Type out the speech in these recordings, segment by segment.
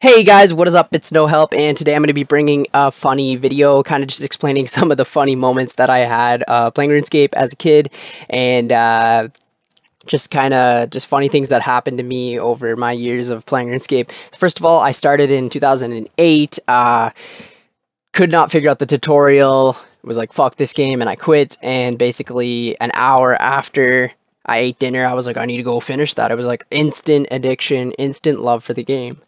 Hey guys, what is up? It's No Help, and today I'm going to be bringing a funny video, kind of just explaining some of the funny moments that I had playing RuneScape as a kid, and just funny things that happened to me over my years of playing RuneScape. First of all, I started in 2008, could not figure out the tutorial, was like, fuck this game, and I quit, and basically an hour after I ate dinner, I was like, I need to go finish that. It was like instant addiction, instant love for the game.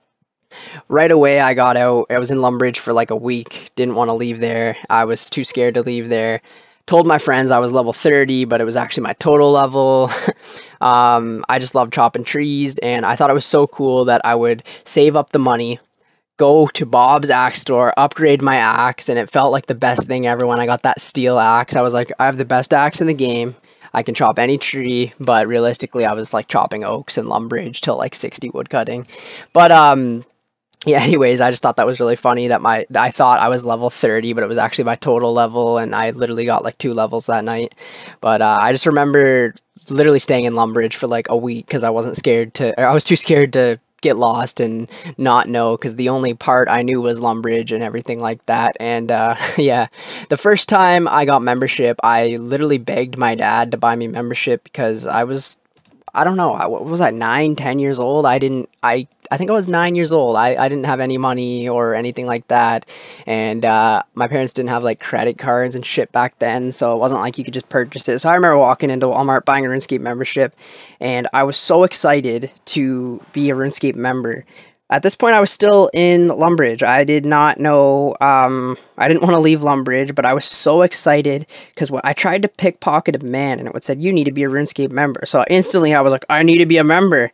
Right away, I got out. I was in Lumbridge for like a week. Didn't want to leave there. I was too scared to leave there. Told my friends I was level 30, but it was actually my total level. I just love chopping trees, and I thought it was so cool that I would save up the money, go to Bob's axe store, upgrade my axe, and it felt like the best thing ever when I got that steel axe. I was like, I have the best axe in the game. I can chop any tree, but realistically, I was like chopping oaks in Lumbridge till like 60 wood cutting. But yeah, anyways, I just thought that was really funny that I thought I was level 30, but it was actually my total level, and I literally got like 2 levels that night. But I just remember literally staying in Lumbridge for like a week because I was too scared to get lost and not know, because the only part I knew was Lumbridge and everything like that. And yeah, the first time I got membership, I literally begged my dad to buy me membership because I don't know, what was I, 9, 10 years old? I think I was 9 years old. I didn't have any money or anything like that, and my parents didn't have like credit cards and shit back then, so it wasn't like you could just purchase it. So I remember walking into Walmart buying a RuneScape membership, and I was so excited to be a RuneScape member. At this point, I was still in Lumbridge. I did not know, I didn't want to leave Lumbridge, but I was so excited because when I tried to pickpocket a man, and it said, you need to be a RuneScape member. So instantly I was like, I need to be a member.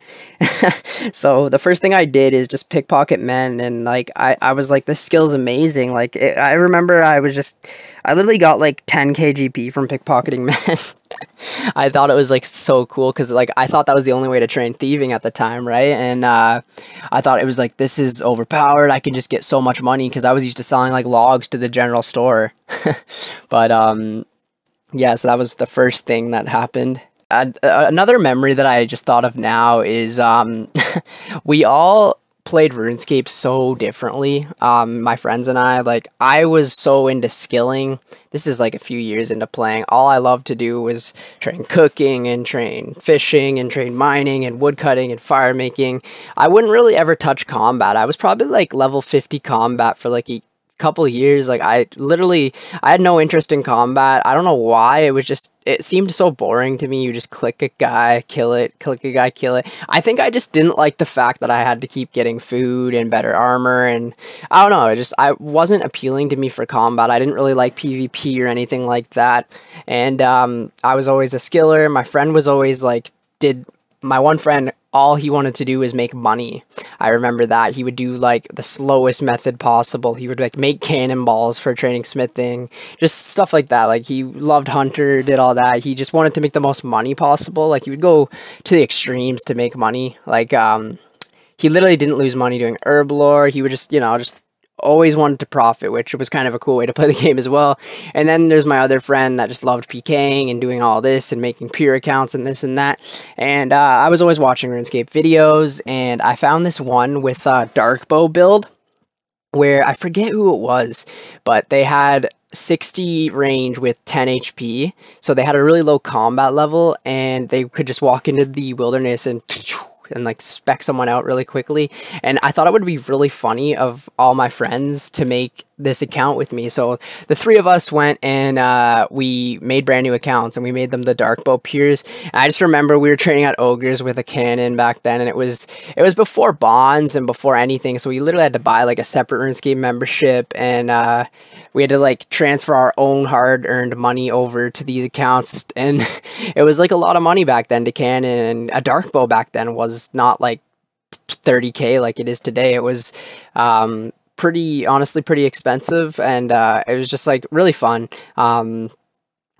So the first thing I did is just pickpocket men, and like, I was like, this skill is amazing. Like, I remember I literally got like 10 KGP from pickpocketing men. I thought it was like so cool because like I thought that was the only way to train thieving at the time, right? And I thought it was like, this is overpowered. I can just get so much money because I was used to selling like logs to the general store. But yeah, so that was the first thing that happened. Another memory that I just thought of now is we all played RuneScape so differently. My friends and I, like, I was so into skilling. This is like a few years into playing. All I loved to do was train cooking and train fishing and train mining and woodcutting and fire making. I wouldn't really ever touch combat. I was probably like level 50 combat for like a couple of years. Like, I had no interest in combat. I don't know why. It seemed so boring to me. You just click a guy, kill it, click a guy, kill it. I think I just didn't like the fact that I had to keep getting food and better armor, and I don't know, I wasn't appealing to me for combat. I didn't really like PvP or anything like that. And I was always a skiller. My friend was always like, my one friend, all he wanted to do was make money. I remember that. He would do like the slowest method possible. He would like make cannonballs for training smithing, just stuff like that. Like, he loved Hunter, did all that. He just wanted to make the most money possible. Like, he would go to the extremes to make money. Like, he literally didn't lose money doing herb lore. He would just, just always wanted to profit, which was kind of a cool way to play the game as well. And then there's my other friend that just loved PKing and doing all this and making pure accounts and this and that. And I was always watching RuneScape videos, and I found this one with a dark bow build where I forget who it was, but they had 60 range with 10 HP. So they had a really low combat level, and they could just walk into the wilderness and like spec someone out really quickly. And I thought it would be really funny of all my friends to make this account with me. So the 3 of us went and we made brand new accounts, and we made them the dark bow pures. And I just remember we were training at ogres with a cannon back then, and it was before bonds and before anything, so we literally had to buy like a separate RuneScape membership, and we had to like transfer our own hard-earned money over to these accounts, and it was like a lot of money back then to cannon. And a dark bow back then was not like 30k like it is today. It was honestly pretty expensive, and it was just like really fun.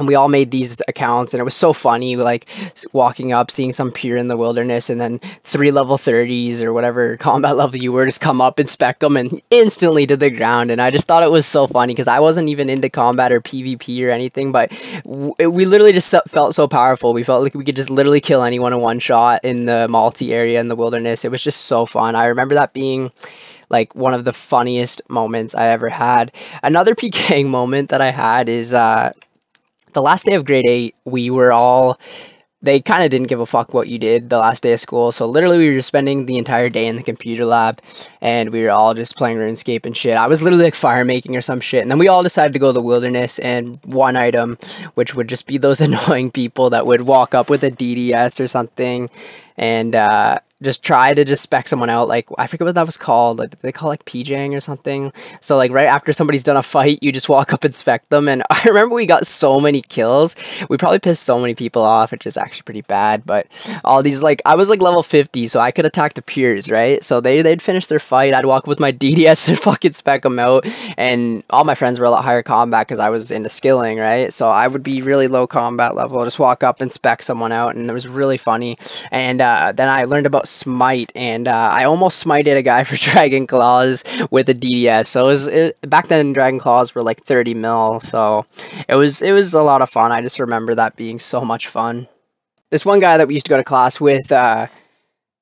And we all made these accounts, and it was so funny, like walking up, seeing some pure in the wilderness, and then 3 level 30s or whatever combat level you were just come up and spec them and instantly to the ground. And I just thought it was so funny because I wasn't even into combat or PvP or anything, but we literally just felt so powerful. We felt like we could just literally kill anyone in one shot in the multi area in the wilderness. It was just so fun. I remember that being like one of the funniest moments I ever had. Another PKing moment that I had is the last day of grade 8. We were all, they kind of didn't give a fuck what you did the last day of school. So literally we were just spending the entire day in the computer lab, and we were all just playing RuneScape and shit. I was literally like fire making or some shit. And then we all decided to go to the wilderness, and one item, which would just be those annoying people that would walk up with a DDS or something and just try to just spec someone out. Like, I forget what that was called. Like, they call like PJing or something. So like right after somebody's done a fight, you just walk up and spec them. And I remember we got so many kills. We probably pissed so many people off, which is actually pretty bad. But all these, like, I was like level 50, so I could attack the peers, right? So they'd finish their fight. I'd walk with my DDS and fucking spec them out. And all my friends were a lot higher combat because I was into skilling, right? So I would be really low combat level, just walk up and spec someone out, and it was really funny. And then I learned about smite, and I almost smited a guy for Dragon Claws with a DDS. So back then Dragon Claws were like 30 mil, so it was a lot of fun. I just remember that being so much fun. This one guy that we used to go to class with,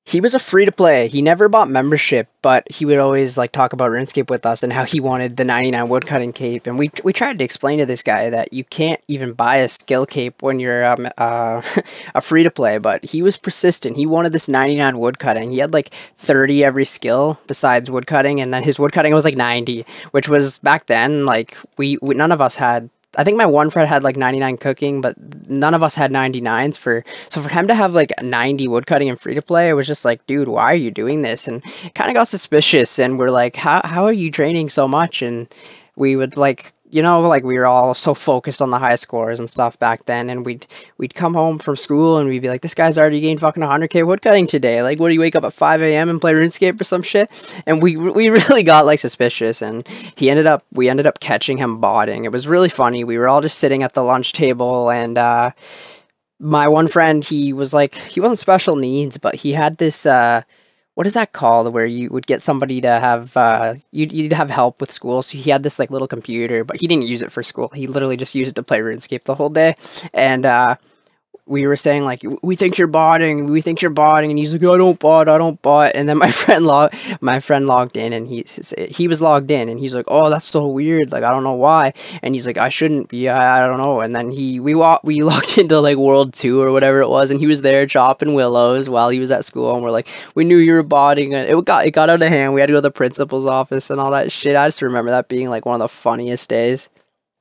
he was a free-to-play. He never bought membership, but he would always like talk about RuneScape with us and how he wanted the 99 woodcutting cape. And we tried to explain to this guy that you can't even buy a skill cape when you're a free-to-play, but he was persistent. He wanted this 99 woodcutting. He had like 30 every skill besides woodcutting, and then his woodcutting was like 90, which was back then, like, we none of us had. I think my one friend had like 99 cooking, but none of us had 99s so for him to have like 90 woodcutting and free to play, it was just like, dude, why are you doing this? And kind of got suspicious, and we're like, how are you training so much? And we would like, you know, like we were all so focused on the high scores and stuff back then, and we'd come home from school and we'd be like, this guy's already gained fucking 100k woodcutting today. Like, what do you wake up at 5 a.m. and play RuneScape or some shit? And we really got like suspicious, and we ended up catching him botting. It was really funny. We were all just sitting at the lunch table, and my one friend, he wasn't special needs, but he had this what is that called, where you would get somebody to have you'd have help with school. So he had this like little computer, but he didn't use it for school. He literally just used it to play RuneScape the whole day. And we were saying like, we think you're botting, and he's like, I don't bot. And then my friend logged in, and he was logged in, and he's like, oh, that's so weird, like, I don't know why. And he's like, I shouldn't be, I don't know. And then we logged into like World 2 or whatever it was, and he was there chopping willows while he was at school, and we're like, we knew you were botting. And it got out of hand. We had to go to the principal's office and all that shit. I just remember that being like one of the funniest days.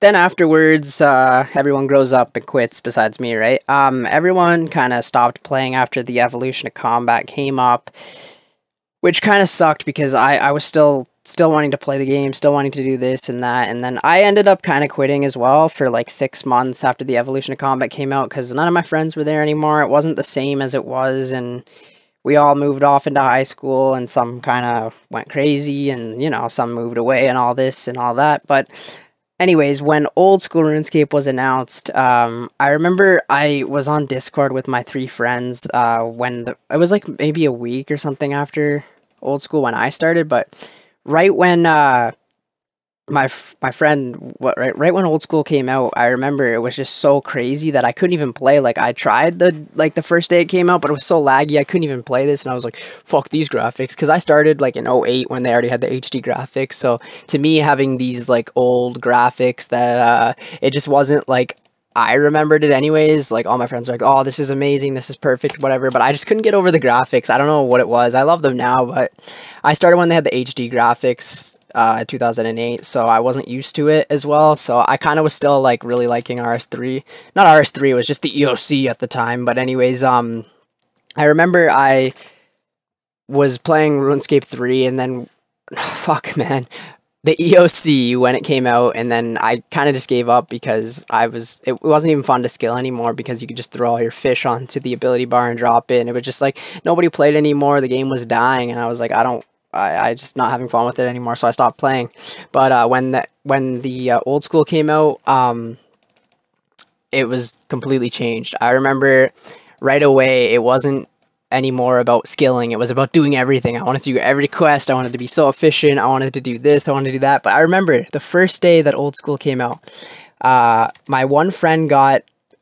Then afterwards, everyone grows up and quits besides me, right? Everyone kind of stopped playing after the evolution of combat came up, which kind of sucked because I was still wanting to play the game, still wanting to do this and that. And then I ended up kind of quitting as well for like 6 months after the evolution of combat came out, because none of my friends were there anymore. It wasn't the same as it was, and we all moved off into high school, and some kind of went crazy, and, you know, some moved away and all this and all that. But anyways, when old school RuneScape was announced, I remember I was on Discord with my 3 friends when it was like maybe a week or something after old school when I started, but right when right when old school came out, I remember it was just so crazy that I couldn't even play. Like, I tried the first day it came out, but it was so laggy I couldn't even play this, and I was like, fuck these graphics, because I started like in 08 when they already had the HD graphics. So to me, having these like old graphics that it just wasn't like I remembered it anyways. Like, all my friends were like, oh, this is amazing, this is perfect, whatever, but I just couldn't get over the graphics. I don't know what it was. I love them now, but I started when they had the HD graphics, 2008, so I wasn't used to it as well. So I kind of was still like really liking RS3. Not RS3, it was just the EOC at the time. But anyways, I remember I was playing RuneScape 3, and then fuck, man, the EOC when it came out, and then I kind of just gave up because it wasn't even fun to skill anymore, because you could just throw all your fish onto the ability bar and drop it. And it was just like nobody played anymore. The game was dying, and I was like, I just not having fun with it anymore, so I stopped playing. But when the old school came out, it was completely changed. I remember right away it wasn't anymore about skilling. It was about doing everything. I wanted to do every quest. I wanted to be so efficient. I wanted to do this. I wanted to do that. But I remember the first day that old school came out, my one friend got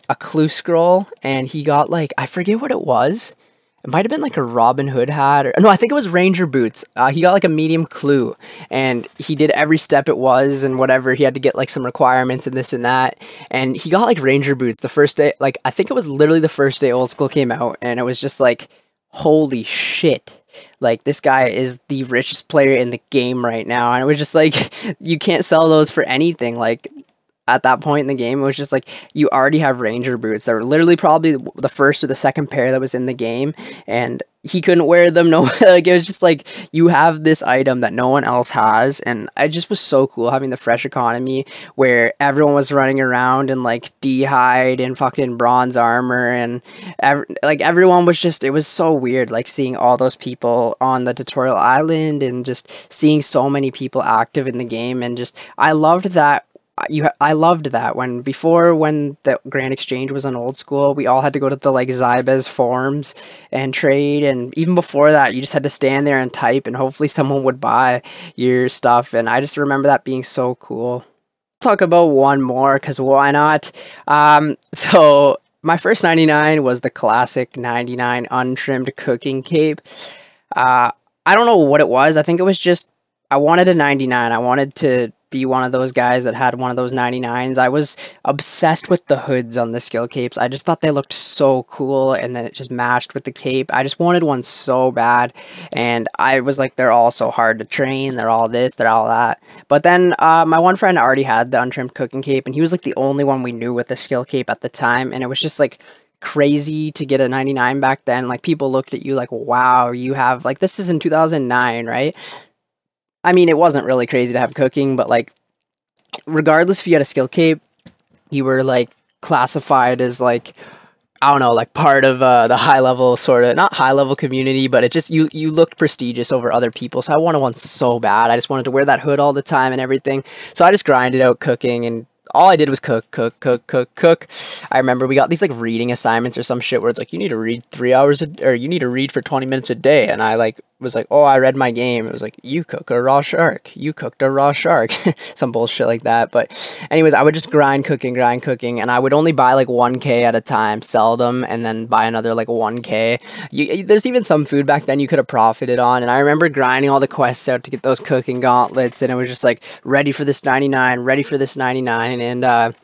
a clue scroll, and he got like, I forget what it was. it might have been like a Robin Hood hat, or no, I think it was Ranger boots. He got like a medium clue, and he did every step it was and whatever. He had to get like some requirements and this and that, and he got like Ranger boots the first day. Like I think it was literally the first day Old School came out, and it was just like, holy shit. Like, this guy is the richest player in the game right now. And it was just like, you can't sell those for anything. Like, at that point in the game, it was just like, you already have Ranger boots. They were literally probably the first or the second pair that was in the game. And he couldn't wear them. No, like, it was just like, you have this item that no one else has. And it just was so cool having the fresh economy where everyone was running around in like D-hide and fucking bronze armor. And like, everyone was just, it was so weird, like seeing all those people on the tutorial island and just seeing so many people active in the game. And just, I loved that. I loved that when the Grand Exchange was on Old School, we all had to go to the like Zybez forums and trade, and even before that, you just had to stand there and type, and hopefully someone would buy your stuff. And I just remember that being so cool. Talk about one more, because why not? So my first 99 was the classic 99 untrimmed cooking cape. I don't know what it was. I think it was just I wanted a 99. I wanted to be one of those guys that had one of those 99s. I was obsessed with the hoods on the skill capes. I just thought they looked so cool, and then it just matched with the cape. I just wanted one so bad, and I was like, they're all so hard to train. They're all this, they're all that. But then my one friend already had the untrimmed cooking cape, and he was like the only one we knew with the skill cape at the time, and it was just like crazy to get a 99 back then. Like, people looked at you like, wow, you have, like, this is in 2009, right? I mean, it wasn't really crazy to have cooking, but like, regardless if you had a skill cape, you were like classified as like, I don't know, like part of the high level sort of, not high level community, but it just, you looked prestigious over other people. So I wanted one so bad. I just wanted to wear that hood all the time and everything. So I just grinded out cooking, and all I did was cook. I remember we got these like reading assignments or some shit where it's like, you need to read 3 hours or you need to read for 20 minutes a day. And I like was like, oh, I read my game. It was like, you cook a raw shark. You cooked a raw shark. Some bullshit like that. But anyways, I would just grind cooking. And I would only buy like 1K at a time, sell them, and then buy another like 1K. There's even some food back then you could have profited on. And I remember grinding all the quests out to get those cooking gauntlets. And it was just like, ready for this 99, ready for this 99. And I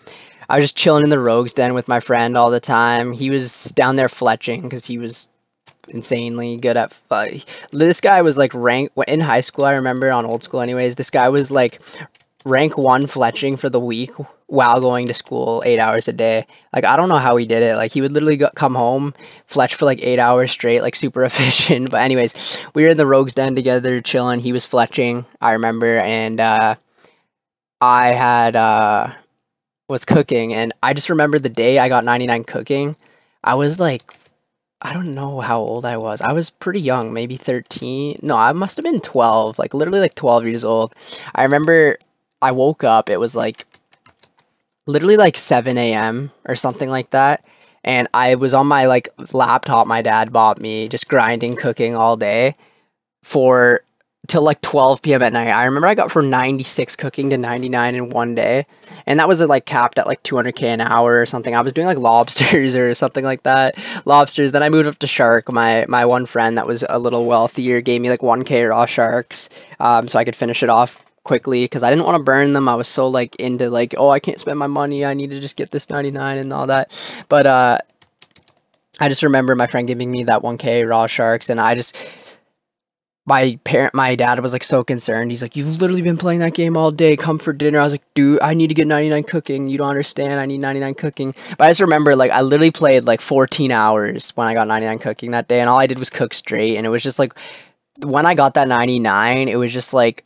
was just chilling in the Rogue's Den with my friend all the time. He was down there fletching because he was insanely good at this guy was like rank in high school. I remember on Old School anyways, this guy was like rank 1 fletching for the week while going to school 8 hours a day. Like, I don't know how he did it. Like, he would literally come home, fletch for like 8 hours straight, like super efficient. But anyways, we were in the Rogue's Den together chilling. He was fletching, I remember, and I had was cooking, and I just remember the day I got 99 cooking. I was like, I don't know how old I was. I was pretty young, maybe 13. No, I must have been 12, like literally like 12 years old. I remember I woke up, it was like literally like 7 a.m. or something like that. And I was on my like laptop my dad bought me, just grinding, cooking all day till like 12 p.m. at night. I remember I got from 96 cooking to 99 in one day. And that was like capped at like 200K an hour or something. I was doing like lobsters or something like that. Lobsters. Then I moved up to shark. My one friend that was a little wealthier gave me like 1K raw sharks, so I could finish it off quickly because I didn't want to burn them. I was so like into like, oh, I can't spend my money. I need to just get this 99 and all that. But I just remember my friend giving me that 1K raw sharks, and my dad was like so concerned. He's like, you've literally been playing that game all day. Come for dinner. I was like, dude, I need to get 99 cooking. You don't understand. I need 99 cooking. But I just remember like I literally played like 14 hours when I got 99 cooking that day, and all I did was cook straight. And it was just like, when I got that 99, it was just like,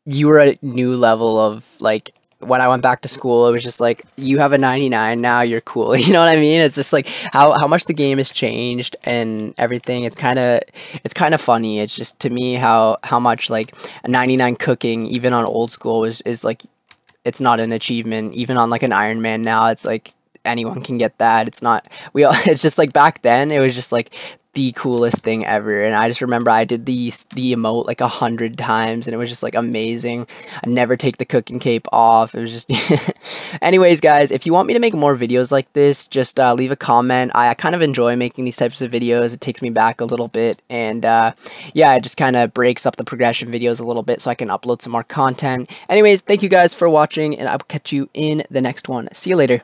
you were at a new level of like, when I went back to school, it was just like, you have a 99 now, you're cool. You know what I mean? It's just like how much the game has changed and everything. It's kind of funny. It's just, to me, how much like a 99 cooking, even on Old School, is like, it's not an achievement. Even on like an Iron Man now, it's like anyone can get that. It's not, it's just like back then, it was just like, the coolest thing ever. And I just remember I did the emote like 100 times, and it was just like amazing. I never take the cooking cape off. It was just anyways, guys, if you want me to make more videos like this, just leave a comment. I kind of enjoy making these types of videos. It takes me back a little bit, and yeah, it just kind of breaks up the progression videos a little bit so I can upload some more content. Anyways, thank you guys for watching, and I will catch you in the next one. See you later.